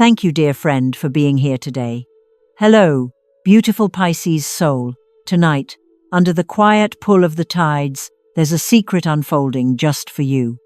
Thank you, dear friend, for being here today. Hello, beautiful Pisces soul. Tonight, under the quiet pull of the tides, there's a secret unfolding just for you.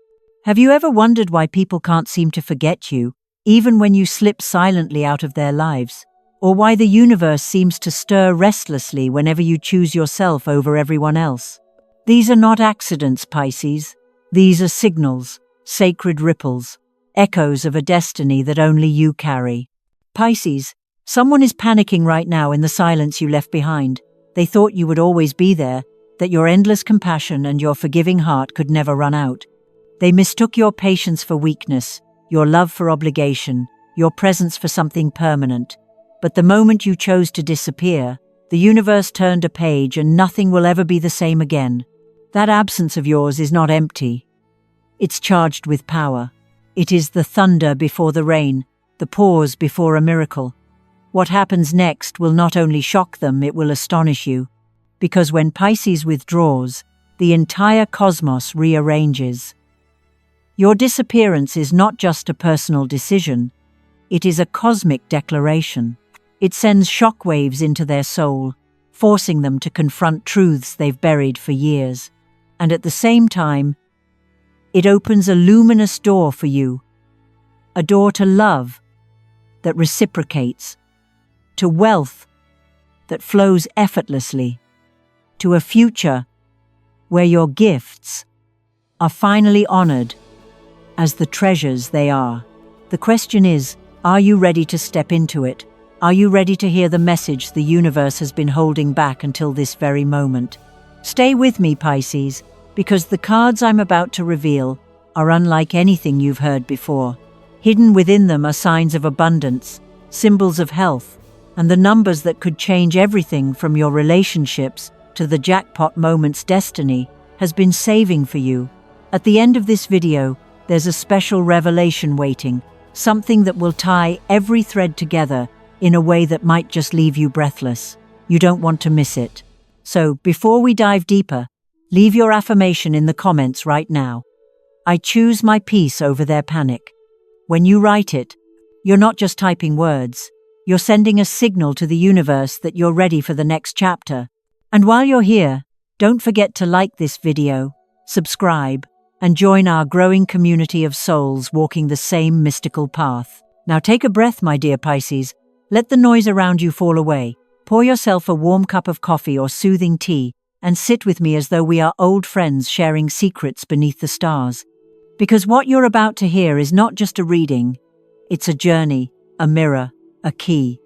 Have you ever wondered why people can't seem to forget you, even when you slip silently out of their lives? Or why the universe seems to stir restlessly whenever you choose yourself over everyone else? These are not accidents, Pisces. These are signals, sacred ripples, echoes of a destiny that only you carry. Pisces, someone is panicking right now in the silence you left behind. They thought you would always be there, that your endless compassion and your forgiving heart could never run out. They mistook your patience for weakness, your love for obligation, your presence for something permanent. But the moment you chose to disappear, the universe turned a page and nothing will ever be the same again. That absence of yours is not empty. It's charged with power. It is the thunder before the rain, the pause before a miracle. What happens next will not only shock them, it will astonish you. Because when Pisces withdraws, the entire cosmos rearranges. Your disappearance is not just a personal decision. It is a cosmic declaration. It sends shockwaves into their soul, forcing them to confront truths they've buried for years. And at the same time, it opens a luminous door for you. A door to love that reciprocates, to wealth that flows effortlessly, to a future where your gifts are finally honored as the treasures they are. The question is, are you ready to step into it? Are you ready to hear the message the universe has been holding back until this very moment? Stay with me, Pisces, because the cards I'm about to reveal are unlike anything you've heard before. Hidden within them are signs of abundance, symbols of health, and the numbers that could change everything from your relationships to the jackpot moments destiny has been saving for you. At the end of this video, there's a special revelation waiting, something that will tie every thread together in a way that might just leave you breathless. You don't want to miss it. So, before we dive deeper, leave your affirmation in the comments right now. I choose my peace over their panic. When you write it, you're not just typing words. You're sending a signal to the universe that you're ready for the next chapter. And while you're here, don't forget to like this video, subscribe, and join our growing community of souls walking the same mystical path. Now take a breath, my dear Pisces. Let the noise around you fall away. Pour yourself a warm cup of coffee or soothing tea and sit with me as though we are old friends sharing secrets beneath the stars. Because what you're about to hear is not just a reading, it's a journey, a mirror, a key.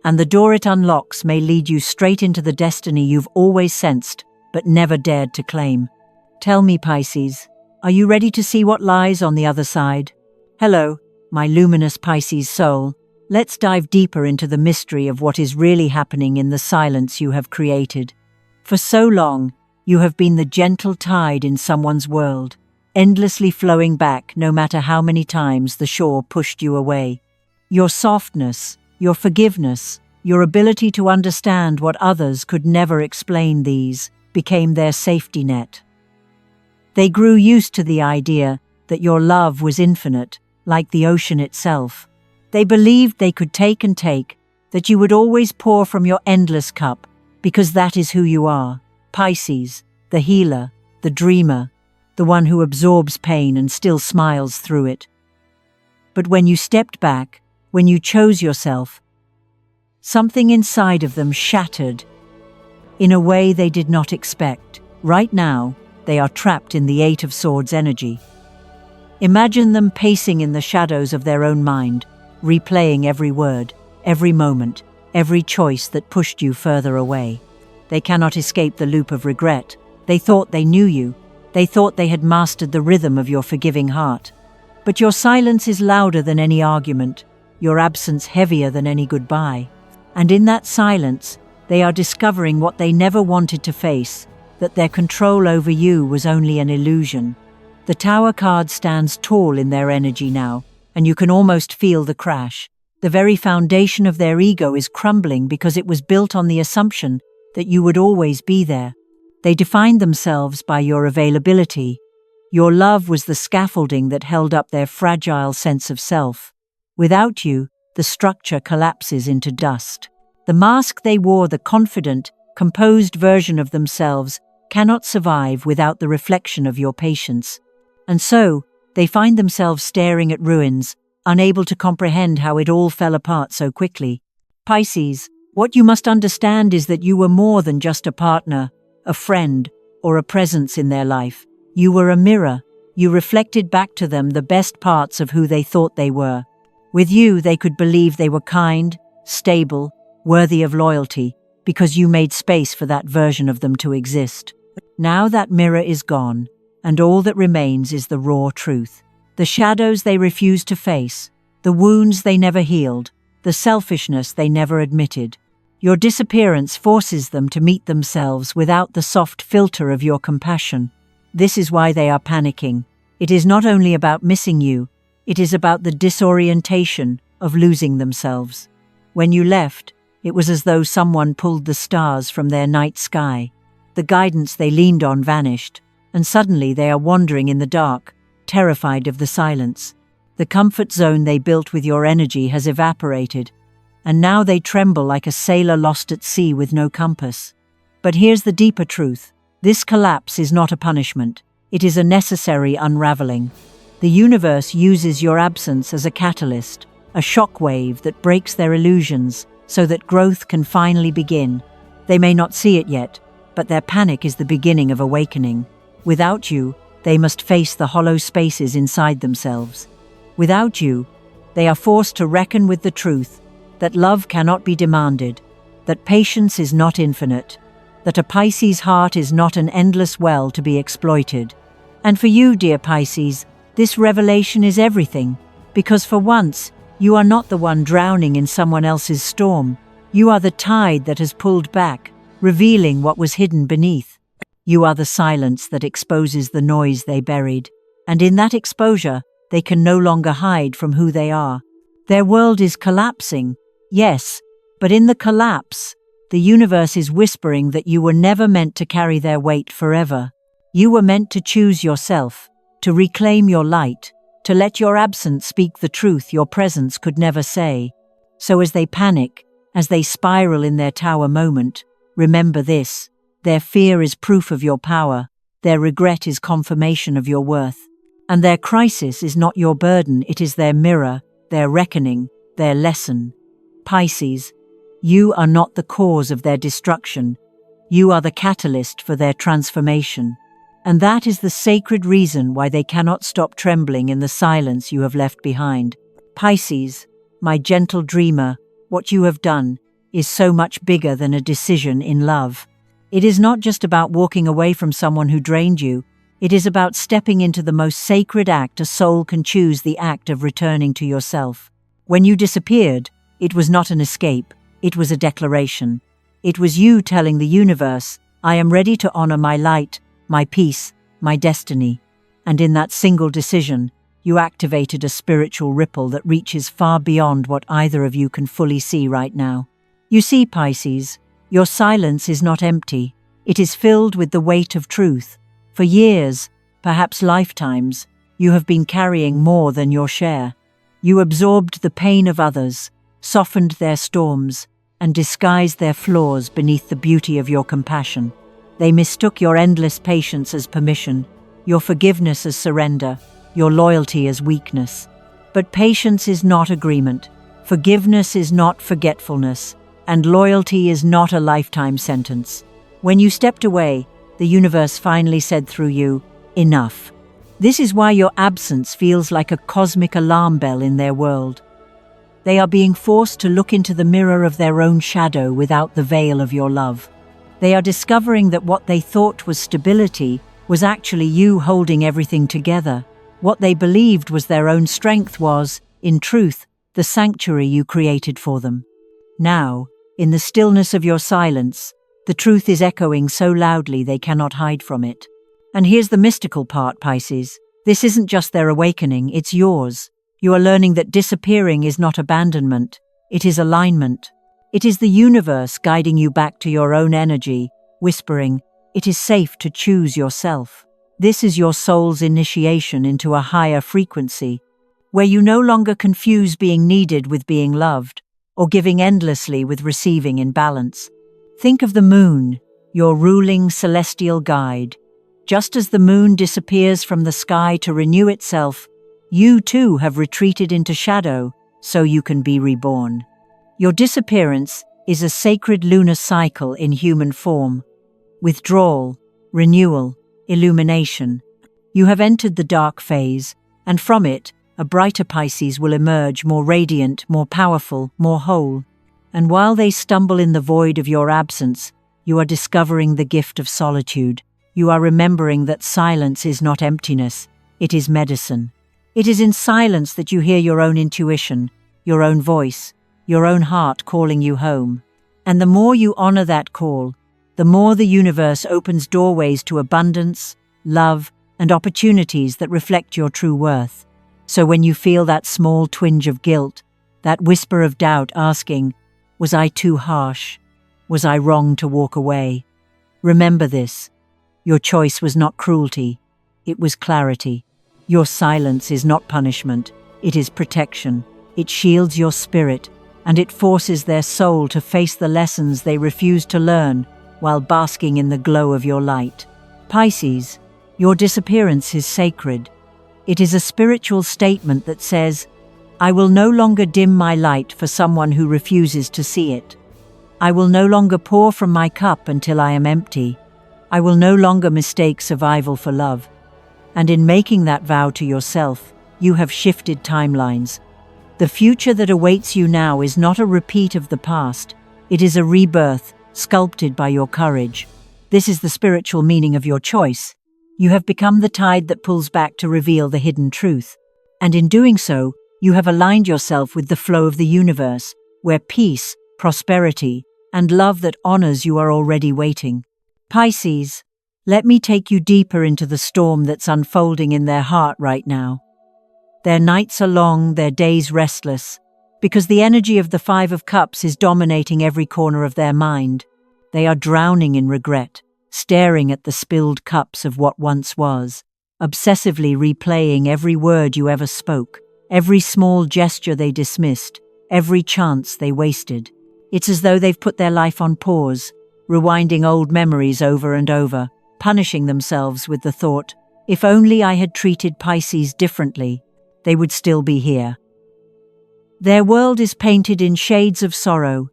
And the door it unlocks may lead you straight into the destiny you've always sensed but never dared to claim. Tell me, Pisces, are you ready to see what lies on the other side? Hello, my luminous Pisces soul. Let's dive deeper into the mystery of what is really happening in the silence you have created. For so long, you have been the gentle tide in someone's world, endlessly flowing back no matter how many times the shore pushed you away. Your softness, your forgiveness, your ability to understand what others could never explain became their safety net. They grew used to the idea that your love was infinite, like the ocean itself. They believed they could take and take, that you would always pour from your endless cup, because that is who you are. Pisces, the healer, the dreamer, the one who absorbs pain and still smiles through it. But when you stepped back, when you chose yourself, something inside of them shattered in a way they did not expect. Right now, they are trapped in the Eight of Swords energy. Imagine them pacing in the shadows of their own mind, replaying every word, every moment, every choice that pushed you further away. They cannot escape the loop of regret. They thought they knew you. They thought they had mastered the rhythm of your forgiving heart. But your silence is louder than any argument, your absence heavier than any goodbye. And in that silence, they are discovering what they never wanted to face, that their control over you was only an illusion. The Tower card stands tall in their energy now, and you can almost feel the crash. The very foundation of their ego is crumbling because it was built on the assumption that you would always be there. They defined themselves by your availability. Your love was the scaffolding that held up their fragile sense of self. Without you, the structure collapses into dust. The mask they wore, the confident, composed version of themselves, cannot survive without the reflection of your patience. And so, they find themselves staring at ruins, unable to comprehend how it all fell apart so quickly. Pisces, what you must understand is that you were more than just a partner, a friend, or a presence in their life. You were a mirror. You reflected back to them the best parts of who they thought they were. With you, they could believe they were kind, stable, worthy of loyalty, because you made space for that version of them to exist. Now that mirror is gone, and all that remains is the raw truth. The shadows they refused to face, the wounds they never healed, the selfishness they never admitted. Your disappearance forces them to meet themselves without the soft filter of your compassion. This is why they are panicking. It is not only about missing you, it is about the disorientation of losing themselves. When you left, it was as though someone pulled the stars from their night sky. The guidance they leaned on vanished, and suddenly they are wandering in the dark, terrified of the silence. The comfort zone they built with your energy has evaporated, and now they tremble like a sailor lost at sea with no compass. But here's the deeper truth. This collapse is not a punishment. It is a necessary unraveling. The universe uses your absence as a catalyst, a shockwave that breaks their illusions so that growth can finally begin. They may not see it yet, but their panic is the beginning of awakening. Without you, they must face the hollow spaces inside themselves. Without you, they are forced to reckon with the truth that love cannot be demanded, that patience is not infinite, that a Pisces heart is not an endless well to be exploited. And for you, dear Pisces, this revelation is everything, because for once, you are not the one drowning in someone else's storm. You are the tide that has pulled back, revealing what was hidden beneath. You are the silence that exposes the noise they buried, and in that exposure, they can no longer hide from who they are. Their world is collapsing, yes, but in the collapse, the universe is whispering that you were never meant to carry their weight forever. You were meant to choose yourself, to reclaim your light, to let your absence speak the truth your presence could never say. So as they panic, as they spiral in their tower moment, remember this: their fear is proof of your power, their regret is confirmation of your worth, and their crisis is not your burden, it is their mirror, their reckoning, their lesson. Pisces, you are not the cause of their destruction. You are the catalyst for their transformation. And that is the sacred reason why they cannot stop trembling in the silence you have left behind. Pisces, my gentle dreamer, what you have done is so much bigger than a decision in love. It is not just about walking away from someone who drained you. It is about stepping into the most sacred act a soul can choose, the act of returning to yourself. When you disappeared, it was not an escape. It was a declaration. It was you telling the universe, I am ready to honor my light, my peace, my destiny. And in that single decision, you activated a spiritual ripple that reaches far beyond what either of you can fully see right now. You see, Pisces, your silence is not empty. It is filled with the weight of truth. For years, perhaps lifetimes, you have been carrying more than your share. You absorbed the pain of others, softened their storms, and disguised their flaws beneath the beauty of your compassion. They mistook your endless patience as permission, your forgiveness as surrender, your loyalty as weakness. But patience is not agreement, forgiveness is not forgetfulness, and loyalty is not a lifetime sentence. When you stepped away, the universe finally said through you, enough. This is why your absence feels like a cosmic alarm bell in their world. They are being forced to look into the mirror of their own shadow without the veil of your love. They are discovering that what they thought was stability was actually you holding everything together. What they believed was their own strength was, in truth, the sanctuary you created for them. Now, in the stillness of your silence, the truth is echoing so loudly they cannot hide from it. And here's the mystical part, Pisces. This isn't just their awakening, it's yours. You are learning that disappearing is not abandonment, it is alignment. It is the universe guiding you back to your own energy, whispering, it is safe to choose yourself. This is your soul's initiation into a higher frequency. where you no longer confuse being needed with being loved, or giving endlessly with receiving in balance. Think of the moon, your ruling celestial guide. Just as the moon disappears from the sky to renew itself, you too have retreated into shadow so you can be reborn. Your disappearance is a sacred lunar cycle in human form. Withdrawal, renewal, illumination. You have entered the dark phase, and from it, a brighter Pisces will emerge, more radiant, more powerful, more whole. And while they stumble in the void of your absence, you are discovering the gift of solitude. You are remembering that silence is not emptiness, it is medicine. It is in silence that you hear your own intuition, your own voice, your own heart calling you home. And the more you honor that call, the more the universe opens doorways to abundance, love, and opportunities that reflect your true worth. So when you feel that small twinge of guilt, that whisper of doubt asking, "Was I too harsh? Was I wrong to walk away?" Remember this. Your choice was not cruelty, it was clarity. Your silence is not punishment, it is protection. It shields your spirit, and it forces their soul to face the lessons they refuse to learn while basking in the glow of your light. Pisces, your disappearance is sacred. It is a spiritual statement that says, "I will no longer dim my light for someone who refuses to see it. I will no longer pour from my cup until I am empty. I will no longer mistake survival for love." And in making that vow to yourself, you have shifted timelines. The future that awaits you now is not a repeat of the past. It is a rebirth, sculpted by your courage. This is the spiritual meaning of your choice. You have become the tide that pulls back to reveal the hidden truth. And in doing so, you have aligned yourself with the flow of the universe, where peace, prosperity, and love that honors you are already waiting. Pisces, let me take you deeper into the storm that's unfolding in their heart right now. Their nights are long, their days restless, because the energy of the Five of Cups is dominating every corner of their mind. They are drowning in regret, staring at the spilled cups of what once was, obsessively replaying every word you ever spoke, every small gesture they dismissed, every chance they wasted. It's as though they've put their life on pause, rewinding old memories over and over, punishing themselves with the thought, "If only I had treated Pisces differently, they would still be here." Their world is painted in shades of sorrow,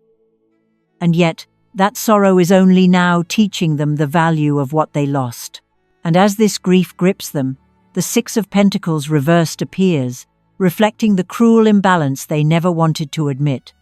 and yet that sorrow is only now teaching them the value of what they lost. And as this grief grips them, the Six of Pentacles reversed appears, reflecting the cruel imbalance they never wanted to admit.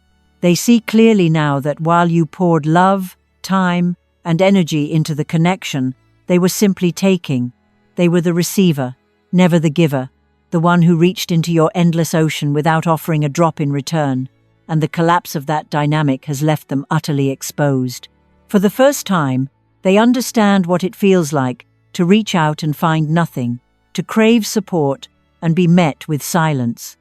They see clearly now that while you poured love, time, and energy into the connection, they were simply taking. They were the receiver, never the giver, the one who reached into your endless ocean without offering a drop in return, and the collapse of that dynamic has left them utterly exposed. For the first time, they understand what it feels like to reach out and find nothing, to crave support and be met with silence.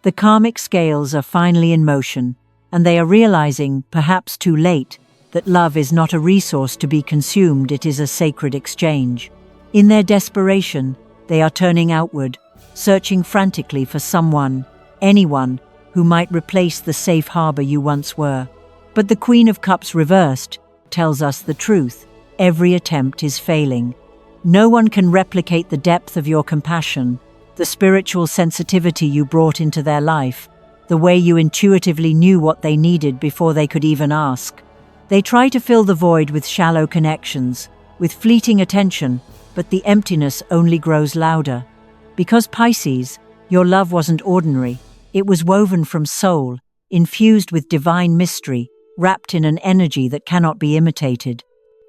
The karmic scales are finally in motion, and they are realizing, perhaps too late, that love is not a resource to be consumed, it is a sacred exchange. In their desperation, they are turning outward, searching frantically for someone, anyone, who might replace the safe harbor you once were. But the Queen of Cups reversed tells us the truth. Every attempt is failing. No one can replicate the depth of your compassion, the spiritual sensitivity you brought into their life, the way you intuitively knew what they needed before they could even ask. They try to fill the void with shallow connections, with fleeting attention, but the emptiness only grows louder. Because Pisces, your love wasn't ordinary. It was woven from soul, infused with divine mystery, wrapped in an energy that cannot be imitated.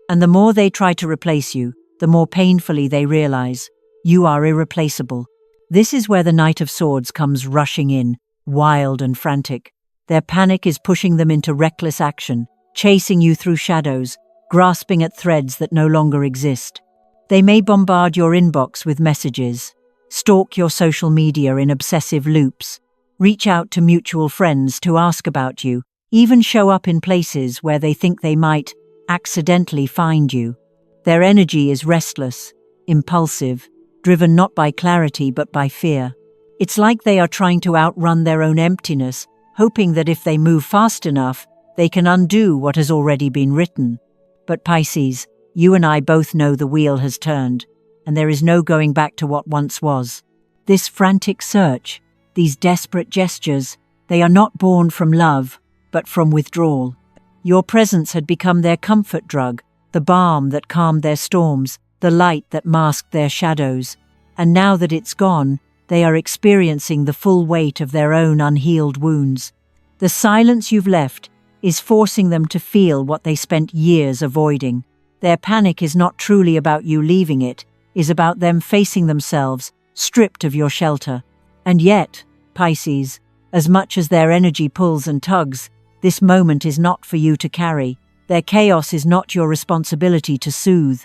And the more they try to replace you, the more painfully they realize, you are irreplaceable. This is where the Knight of Swords comes rushing in, wild and frantic. Their panic is pushing them into reckless action, chasing you through shadows, grasping at threads that no longer exist. They may bombard your inbox with messages, stalk your social media in obsessive loops, reach out to mutual friends to ask about you, even show up in places where they think they might accidentally find you. Their energy is restless, impulsive, driven not by clarity but by fear. It's like they are trying to outrun their own emptiness, hoping that if they move fast enough, they can undo what has already been written. But Pisces, you and I both know the wheel has turned, and there is no going back to what once was. This frantic search, these desperate gestures, they are not born from love, but from withdrawal. Your presence had become their comfort drug, the balm that calmed their storms, the light that masked their shadows. And now that it's gone, they are experiencing the full weight of their own unhealed wounds. The silence you've left is forcing them to feel what they spent years avoiding. Their panic is not truly about you leaving it, is about them facing themselves, stripped of your shelter. And yet, Pisces, as much as their energy pulls and tugs, this moment is not for you to carry. Their chaos is not your responsibility to soothe.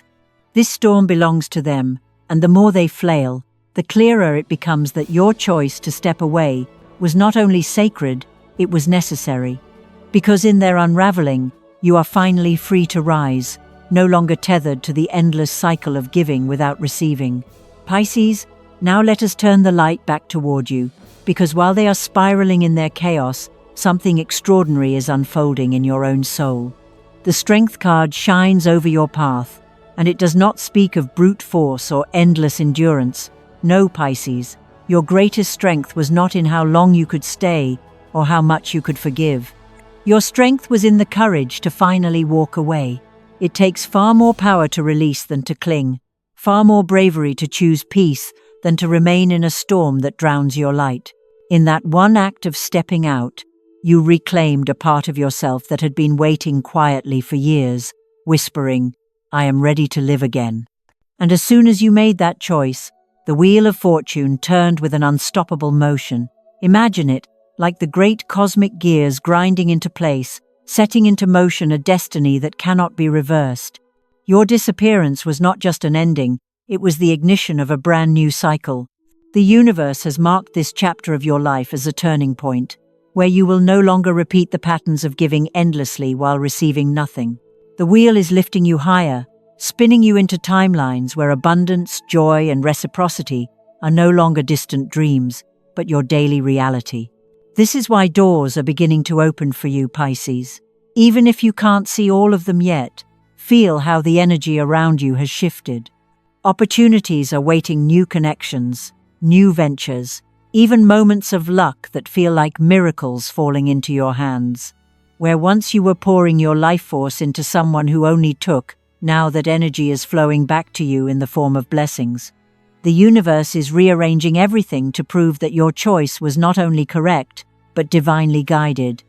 This storm belongs to them, and the more they flail, the clearer it becomes that your choice to step away was not only sacred, it was necessary. Because in their unraveling, you are finally free to rise, no longer tethered to the endless cycle of giving without receiving. Pisces, now let us turn the light back toward you, because while they are spiraling in their chaos, something extraordinary is unfolding in your own soul. The Strength card shines over your path, and it does not speak of brute force or endless endurance. No, Pisces, your greatest strength was not in how long you could stay or how much you could forgive. Your strength was in the courage to finally walk away. It takes far more power to release than to cling, far more bravery to choose peace than to remain in a storm that drowns your light. In that one act of stepping out, you reclaimed a part of yourself that had been waiting quietly for years, whispering, "I am ready to live again." And as soon as you made that choice, the wheel of fortune turned with an unstoppable motion. Imagine it, like the great cosmic gears grinding into place, setting into motion a destiny that cannot be reversed. Your disappearance was not just an ending, it was the ignition of a brand new cycle. The universe has marked this chapter of your life as a turning point, where you will no longer repeat the patterns of giving endlessly while receiving nothing. The wheel is lifting you higher, spinning you into timelines where abundance, joy, and reciprocity are no longer distant dreams, but your daily reality. This is why doors are beginning to open for you, Pisces. Even if you can't see all of them yet, feel how the energy around you has shifted. Opportunities are waiting, new connections, new ventures, even moments of luck that feel like miracles falling into your hands. Where once you were pouring your life force into someone who only took, now that energy is flowing back to you in the form of blessings. The universe is rearranging everything to prove that your choice was not only correct, but divinely guided.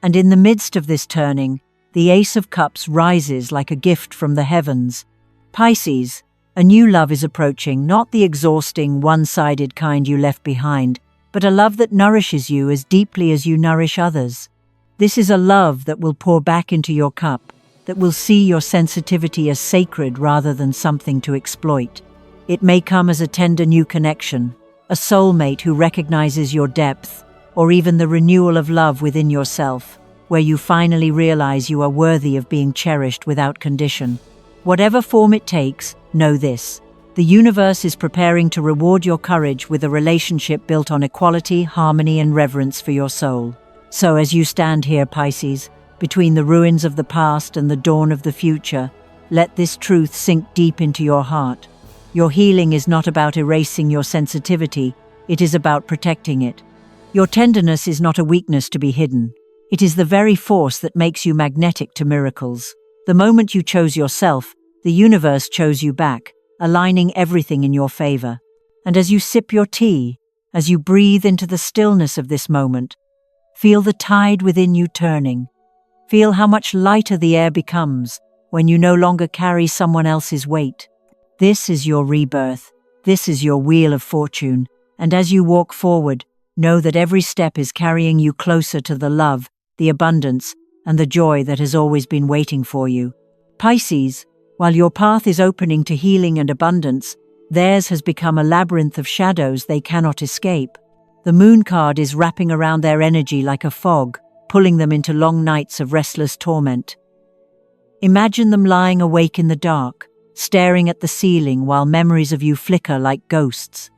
And in the midst of this turning, the Ace of Cups rises like a gift from the heavens. Pisces, a new love is approaching, not the exhausting, one-sided kind you left behind, but a love that nourishes you as deeply as you nourish others. This is a love that will pour back into your cup, that will see your sensitivity as sacred rather than something to exploit. It may come as a tender new connection, a soulmate who recognizes your depth, or even the renewal of love within yourself, where you finally realize you are worthy of being cherished without condition. Whatever form it takes, know this: the universe is preparing to reward your courage with a relationship built on equality, harmony, and reverence for your soul. So as you stand here, Pisces, between the ruins of the past and the dawn of the future, let this truth sink deep into your heart. Your healing is not about erasing your sensitivity, it is about protecting it. Your tenderness is not a weakness to be hidden. It is the very force that makes you magnetic to miracles. The moment you chose yourself, the universe chose you back, aligning everything in your favor. And as you sip your tea, as you breathe into the stillness of this moment, feel the tide within you turning. Feel how much lighter the air becomes when you no longer carry someone else's weight. This is your rebirth. This is your wheel of fortune. And as you walk forward, know that every step is carrying you closer to the love, the abundance, and the joy that has always been waiting for you. Pisces, while your path is opening to healing and abundance, theirs has become a labyrinth of shadows they cannot escape. The moon card is wrapping around their energy like a fog, pulling them into long nights of restless torment. Imagine them lying awake in the dark, staring at the ceiling while memories of you flicker like ghosts.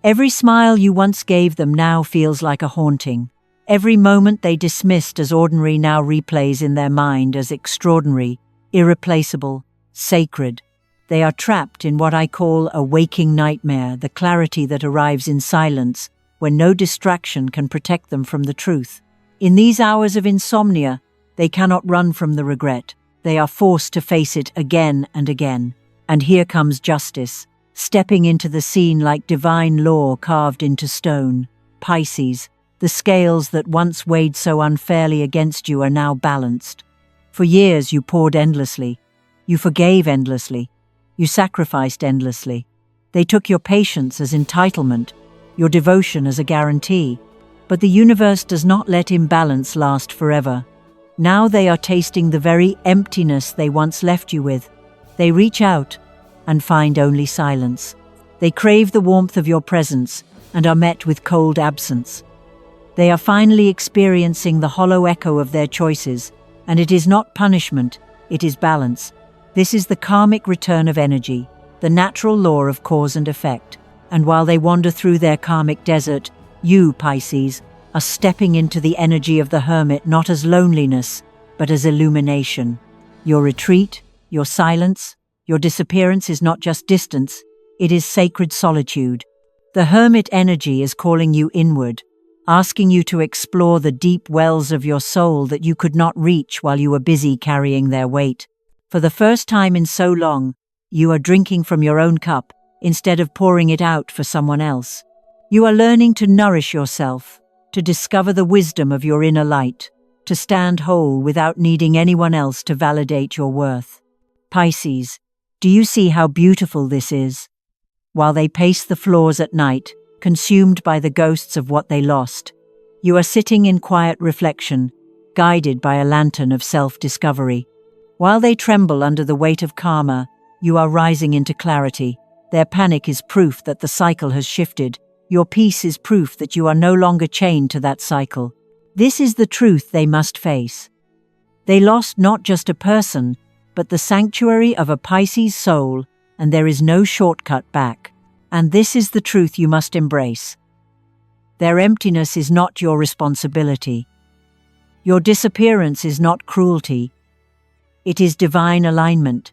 Every smile you once gave them now feels like a haunting. Every moment they dismissed as ordinary now replays in their mind as extraordinary, irreplaceable, sacred. They are trapped in what I call a waking nightmare, the clarity that arrives in silence, when no distraction can protect them from the truth. In these hours of insomnia, they cannot run from the regret. They are forced to face it again and again. And here comes justice, stepping into the scene like divine law carved into stone. Pisces, the scales that once weighed so unfairly against you are now balanced. For years you poured endlessly. You forgave endlessly. You sacrificed endlessly. They took your patience as entitlement, your devotion as a guarantee. But the universe does not let imbalance last forever. Now they are tasting the very emptiness they once left you with. They reach out and find only silence. They crave the warmth of your presence and are met with cold absence. They are finally experiencing the hollow echo of their choices, and it is not punishment, it is balance. This is the karmic return of energy, the natural law of cause and effect. And while they wander through their karmic desert, you, Pisces, are stepping into the energy of the hermit not as loneliness, but as illumination. Your retreat, your silence, your disappearance is not just distance, it is sacred solitude. The hermit energy is calling you inward, asking you to explore the deep wells of your soul that you could not reach while you were busy carrying their weight. For the first time in so long, you are drinking from your own cup instead of pouring it out for someone else. You are learning to nourish yourself, to discover the wisdom of your inner light, to stand whole without needing anyone else to validate your worth. Pisces, do you see how beautiful this is? While they pace the floors at night, consumed by the ghosts of what they lost, you are sitting in quiet reflection, guided by a lantern of self-discovery. While they tremble under the weight of karma, you are rising into clarity. Their panic is proof that the cycle has shifted. Your peace is proof that you are no longer chained to that cycle. This is the truth they must face. They lost not just a person, but the sanctuary of a Pisces soul, and there is no shortcut back. And this is the truth you must embrace. Their emptiness is not your responsibility. Your disappearance is not cruelty. It is divine alignment,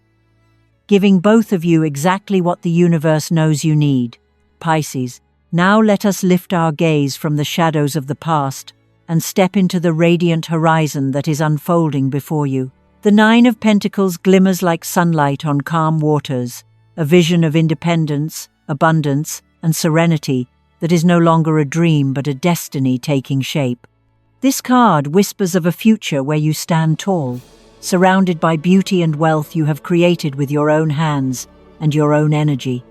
giving both of you exactly what the universe knows you need. Pisces, now let us lift our gaze from the shadows of the past and step into the radiant horizon that is unfolding before you. The Nine of Pentacles glimmers like sunlight on calm waters, a vision of independence, abundance, and serenity that is no longer a dream but a destiny taking shape. This card whispers of a future where you stand tall, surrounded by beauty and wealth you have created with your own hands and your own energy.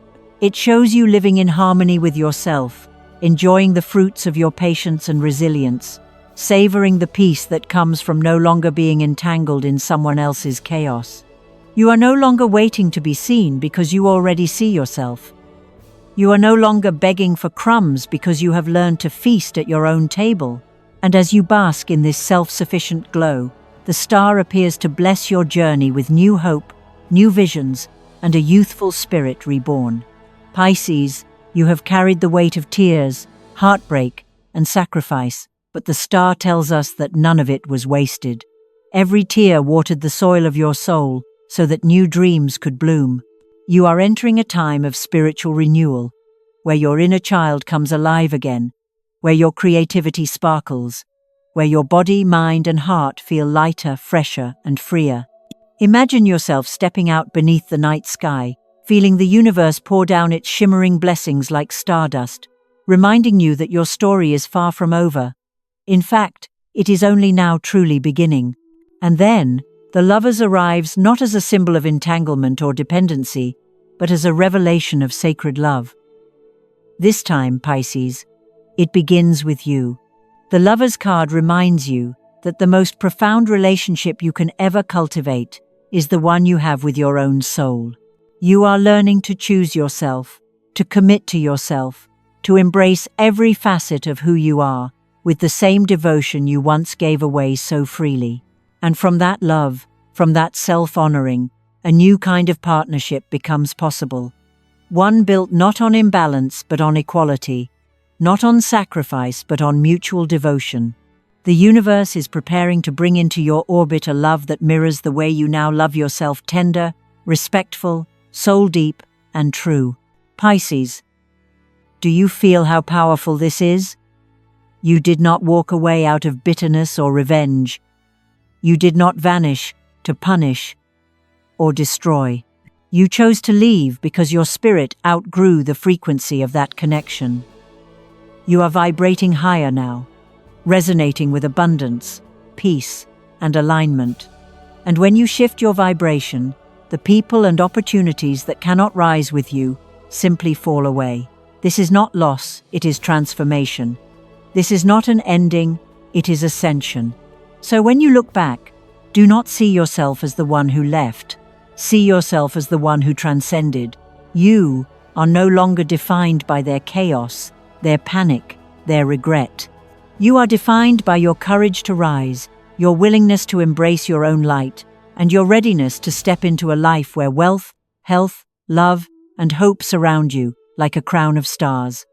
It shows you living in harmony with yourself, enjoying the fruits of your patience and resilience, savoring the peace that comes from no longer being entangled in someone else's chaos. You are no longer waiting to be seen because you already see yourself. You are no longer begging for crumbs because you have learned to feast at your own table. And as you bask in this self-sufficient glow, the star appears to bless your journey with new hope, new visions, and a youthful spirit reborn. Pisces, you have carried the weight of tears, heartbreak, and sacrifice, but the star tells us that none of it was wasted. Every tear watered the soil of your soul so that new dreams could bloom. You are entering a time of spiritual renewal, where your inner child comes alive again, where your creativity sparkles, where your body, mind, and heart feel lighter, fresher, and freer. Imagine yourself stepping out beneath the night sky, feeling the universe pour down its shimmering blessings like stardust, reminding you that your story is far from over. In fact, it is only now truly beginning. And then, the lovers arrives not as a symbol of entanglement or dependency, but as a revelation of sacred love. This time, Pisces, it begins with you. The Lover's card reminds you that the most profound relationship you can ever cultivate is the one you have with your own soul. You are learning to choose yourself, to commit to yourself, to embrace every facet of who you are with the same devotion you once gave away so freely. And from that love, from that self-honoring, a new kind of partnership becomes possible. one built not on imbalance but on equality, not on sacrifice but on mutual devotion. The universe is preparing to bring into your orbit a love that mirrors the way you now love yourself: tender, respectful, soul-deep, and true. Pisces, do you feel how powerful this is? You did not walk away out of bitterness or revenge. You did not vanish to punish or destroy. You chose to leave because your spirit outgrew the frequency of that connection. You are vibrating higher now, resonating with abundance, peace, and alignment. And when you shift your vibration, the people and opportunities that cannot rise with you simply fall away. This is not loss, it is transformation. This is not an ending, it is ascension. So when you look back, do not see yourself as the one who left. See yourself as the one who transcended. You are no longer defined by their chaos, their panic, their regret. You are defined by your courage to rise, your willingness to embrace your own light, and your readiness to step into a life where wealth, health, love, and hope surround you like a crown of stars.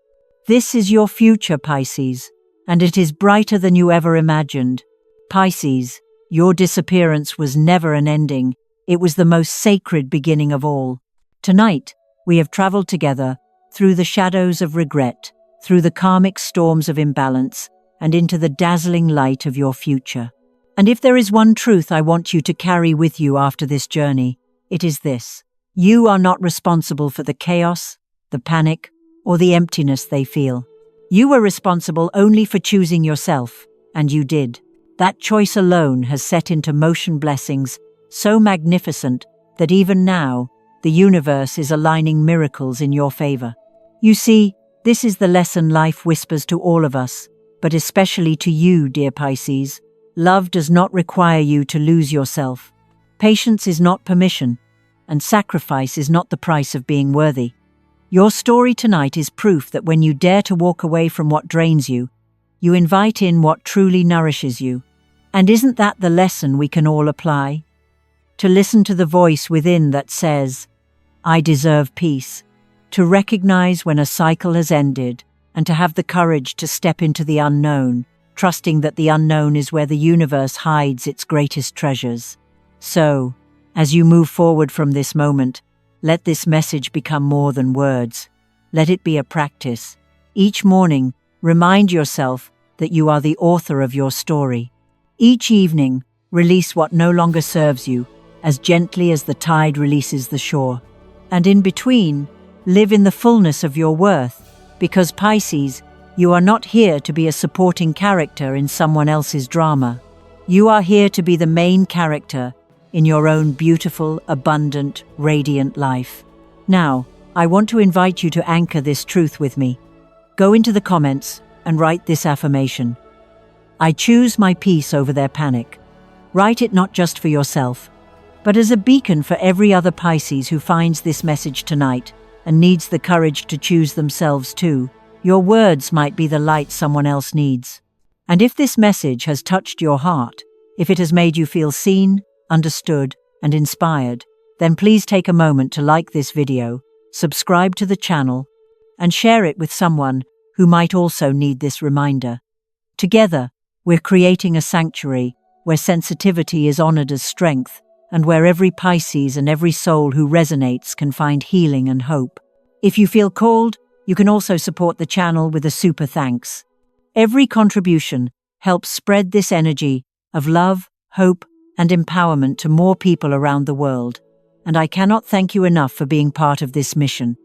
This is your future, Pisces, and it is brighter than you ever imagined. Pisces, your disappearance was never an ending. It was the most sacred beginning of all. Tonight, we have traveled together through the shadows of regret, through the karmic storms of imbalance, and into the dazzling light of your future. And if there is one truth I want you to carry with you after this journey, it is this: you are not responsible for the chaos, the panic, or the emptiness they feel. You were responsible only for choosing yourself, and you did. That choice alone has set into motion blessings so magnificent that even now, the universe is aligning miracles in your favor. You see, this is the lesson life whispers to all of us, but especially to you, dear Pisces. Love does not require you to lose yourself. Patience is not permission, and sacrifice is not the price of being worthy. Your story tonight is proof that when you dare to walk away from what drains you, you invite in what truly nourishes you. And isn't that the lesson we can all apply? To listen to the voice within that says, "I deserve peace," to recognize when a cycle has ended, and to have the courage to step into the unknown, trusting that the unknown is where the universe hides its greatest treasures. So, as you move forward from this moment, let this message become more than words. Let it be a practice. Each morning, remind yourself that you are the author of your story. Each evening, release what no longer serves you, as gently as the tide releases the shore. And in between, live in the fullness of your worth, because Pisces, you are not here to be a supporting character in someone else's drama. You are here to be the main character in your own beautiful, abundant, radiant life. Now, I want to invite you to anchor this truth with me. Go into the comments and write this affirmation: I choose my peace over their panic. Write it not just for yourself, but as a beacon for every other Pisces who finds this message tonight and needs the courage to choose themselves too. Your words might be the light someone else needs. And if this message has touched your heart, if it has made you feel seen, understood, and inspired, then please take a moment to like this video, subscribe to the channel, and share it with someone who might also need this reminder. Together, we're creating a sanctuary where sensitivity is honored as strength, and where every Pisces and every soul who resonates can find healing and hope. If you feel called, you can also support the channel with a super thanks. Every contribution helps spread this energy of love, hope, and empowerment to more people around the world. And I cannot thank you enough for being part of this mission.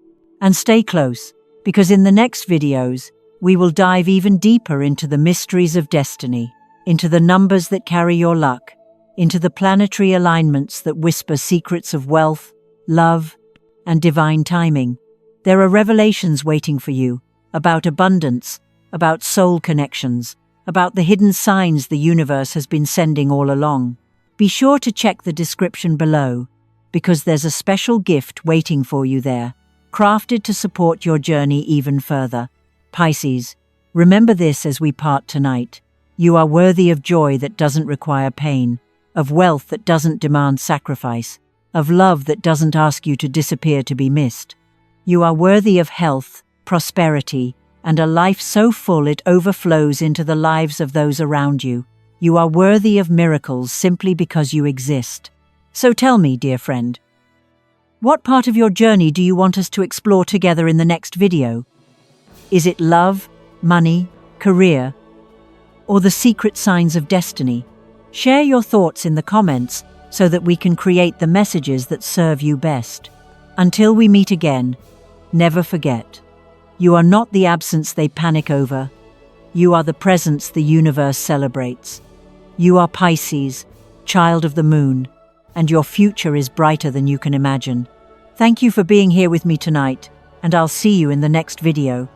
And stay close, because in the next videos, we will dive even deeper into the mysteries of destiny, into the numbers that carry your luck, into the planetary alignments that whisper secrets of wealth, love, and divine timing. There are revelations waiting for you about abundance, about soul connections, about the hidden signs the universe has been sending all along. Be sure to check the description below, because there's a special gift waiting for you there, crafted to support your journey even further. Pisces, remember this as we part tonight. You are worthy of joy that doesn't require pain, of wealth that doesn't demand sacrifice, of love that doesn't ask you to disappear to be missed. You are worthy of health, prosperity, and a life so full it overflows into the lives of those around you. You are worthy of miracles simply because you exist. So tell me, dear friend, what part of your journey do you want us to explore together in the next video? Is it love, money, career, or the secret signs of destiny? Share your thoughts in the comments so that we can create the messages that serve you best. Until we meet again, never forget, you are not the absence they panic over. You are the presence the universe celebrates. You are Pisces, child of the moon, and your future is brighter than you can imagine. Thank you for being here with me tonight, and I'll see you in the next video.